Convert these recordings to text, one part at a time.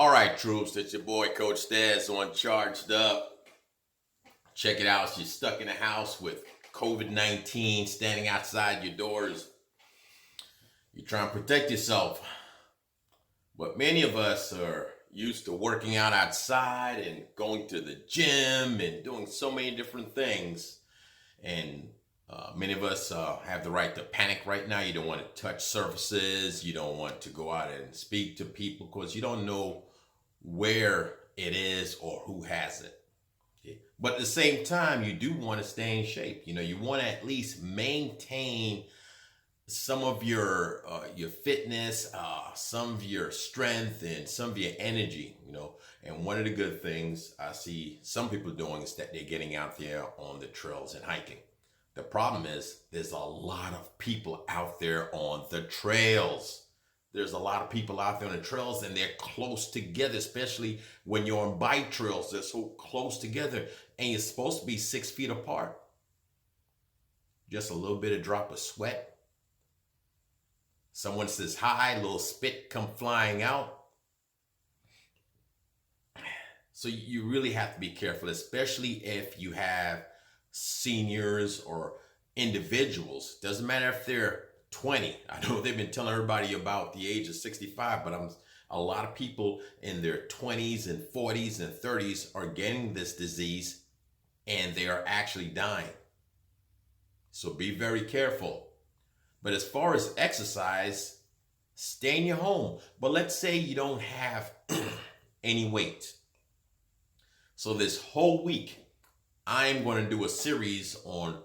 All right, troops, it's your boy Coach Staz on Charged Up. Check it out. You're stuck in a house with COVID-19 standing outside your doors. You're trying to protect yourself. But many of us are used to working out outside and going to the gym and doing so many different things. And many of us have the right to panic right now. You don't want to touch surfaces. You don't want to go out and speak to people because you don't know where it is or who has it. Okay. But at the same time, you do want to stay in shape. You want to at least maintain some of your fitness, some of your strength, and some of your energy. And one of the good things I see some people doing is that they're getting out there on the trails and hiking. The problem is there's a lot of people out there on the trails. There's a lot of people out there on the trails and they're close together, especially when you're on bike trails. They're so close together and you're supposed to be 6 feet apart. Just a little bit of drop of sweat. Someone says hi, a little spit come flying out. So you really have to be careful, especially if you have seniors or individuals. Doesn't matter if they're 20. I know they've been telling everybody about the age of 65, but a lot of people in their 20s and 40s and 30s are getting this disease and they are actually dying. So be very careful. But as far as exercise, stay in your home. But let's say you don't have any weight. So this whole week, I'm going to do a series on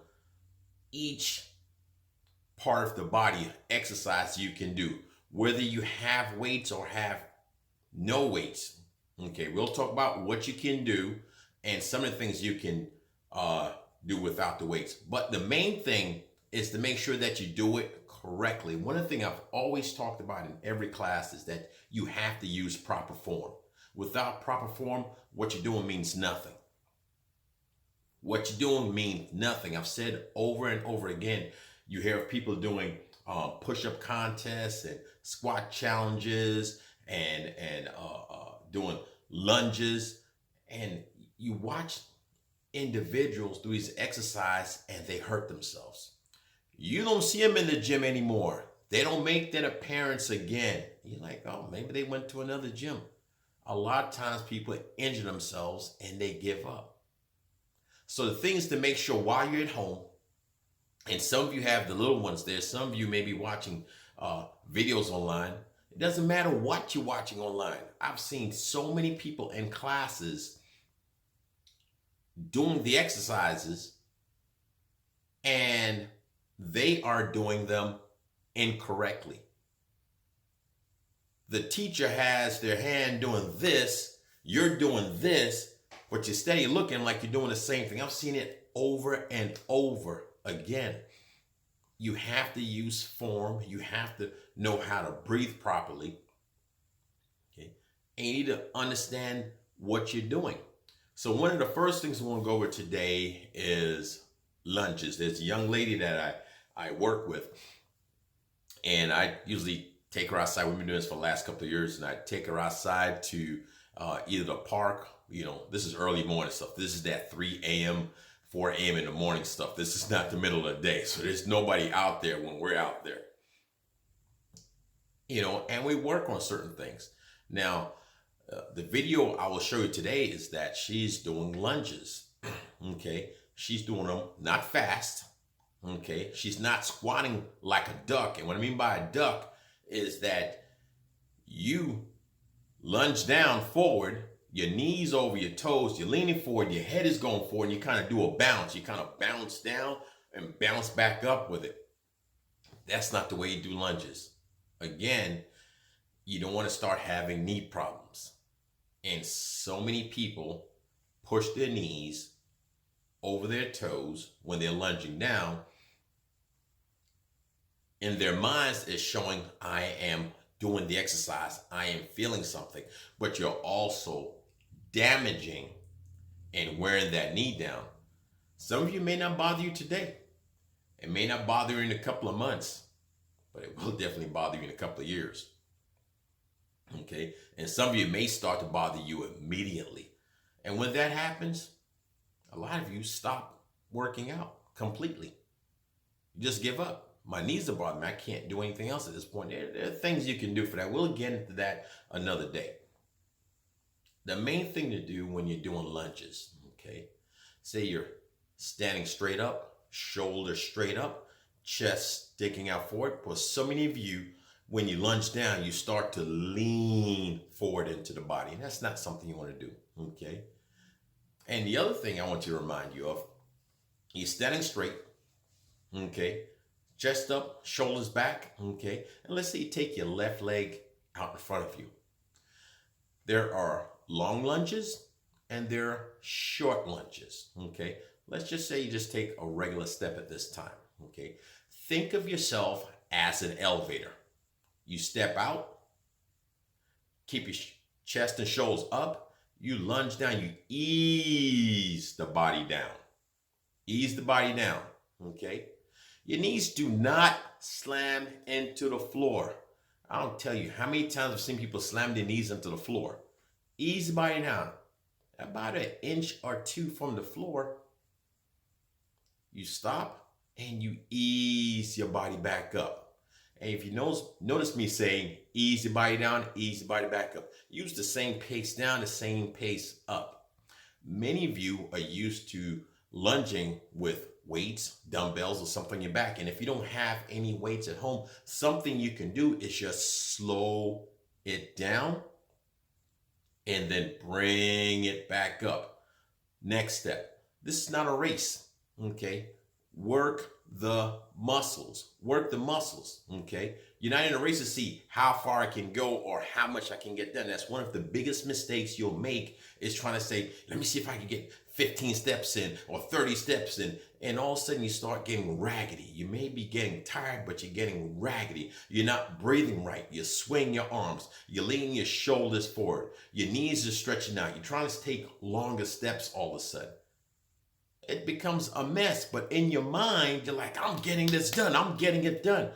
each part of the body exercise you can do, whether you have weights or have no weights. Okay, we'll talk about what you can do and some of the things you can do without the weights. But the main thing is to make sure that you do it correctly. One of the things I've always talked about in every class is that you have to use proper form. Without proper form, what you're doing means nothing. What you're doing means nothing. I've said over and over again, you hear of people doing push-up contests and squat challenges and doing lunges. And you watch individuals do these exercises and they hurt themselves. You don't see them in the gym anymore. They don't make that appearance again. You're like, oh, maybe they went to another gym. A lot of times people injure themselves and they give up. So the things to make sure while you're at home, and some of you have the little ones there, some of you may be watching videos online. It doesn't matter what you're watching online. I've seen so many people in classes doing the exercises and they are doing them incorrectly. The teacher has their hand doing this, you're doing this, but you're steady looking like you're doing the same thing. I've seen it over and over again. You have to use form. You have to know how to breathe properly. Okay? And you need to understand what you're doing. So one of the first things we want to go over today is lunges. There's a young lady that I work with, and I usually take her outside. We've been doing this for the last couple of years, and I take her outside to either the park. This is early morning stuff. This is that 3 a.m., 4 a.m. in the morning stuff. This is not the middle of the day. So there's nobody out there when we're out there. And we work on certain things. Now, the video I will show you today is that she's doing lunges. Okay. She's doing them not fast. Okay. She's not squatting like a duck. And what I mean by a duck is that you lunge down forward, your knees over your toes, you're leaning forward, your head is going forward, and you kind of do a bounce. You kind of bounce down and bounce back up with it. That's not the way you do lunges. Again, you don't want to start having knee problems. And so many people push their knees over their toes when they're lunging down. In their minds, it's showing, I am doing the exercise, I am feeling something, but you're also damaging and wearing that knee down. Some of you may not bother you today. It may not bother you in a couple of months, but it will definitely bother you in a couple of years. Okay. And some of you may start to bother you immediately. And when that happens, a lot of you stop working out completely. You just give up. My knees are bothering me. I can't do anything else at this point. There are things you can do for that. We'll get into that another day. The main thing to do when you're doing lunges, okay, say you're standing straight up, shoulders straight up, chest sticking out forward. For so many of you, when you lunge down, you start to lean forward into the body. And that's not something you want to do, okay? And the other thing I want to remind you of, you're standing straight, okay, chest up, shoulders back, okay, and let's say you take your left leg out in front of you. There are long lunges and there are short lunges, okay. Let's just say you just take a regular step at this time, okay. Think of yourself as an elevator. You step out, keep your chest and shoulders up, you lunge down, you ease the body down. Ease the body down, okay? Your knees do not slam into the floor. I don't tell you how many times I've seen people slam their knees into the floor. Ease the body down. About an inch or two from the floor, you stop and you ease your body back up. And if you notice me saying ease your body down, ease the body back up. Use the same pace down, the same pace up. Many of you are used to lunging with weights, dumbbells, or something on your back. And if you don't have any weights at home, something you can do is just slow it down and then bring it back up. Next step. This is not a race, okay? Work the muscles. Work the muscles, okay? You're not in a race to see how far I can go or how much I can get done. That's one of the biggest mistakes you'll make, is trying to say, let me see if I can get 15 steps in or 30 steps in. And all of a sudden you start getting raggedy. You may be getting tired, but you're getting raggedy. You're not breathing right. You're swinging your arms. You're leaning your shoulders forward. Your knees are stretching out. You're trying to take longer steps all of a sudden. It becomes a mess, but in your mind, you're like, I'm getting this done. I'm getting it done.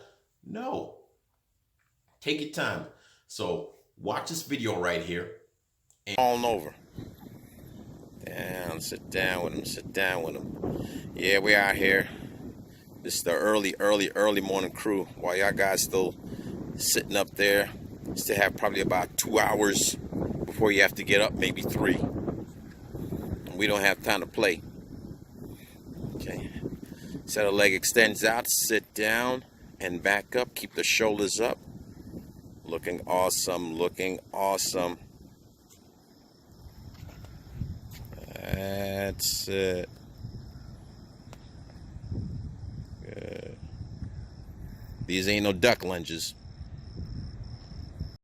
No. Take your time. So watch this video right here. And all over. Down, sit down with him, sit down with him. Yeah, we out here. This is the early morning crew. While y'all guys still sitting up there, still have probably about 2 hours before you have to get up, maybe 3. And we don't have time to play. Okay. So the leg extends out, sit down and back up, keep the shoulders up. Looking awesome, looking awesome. That's it. Good. These ain't no duck lunges.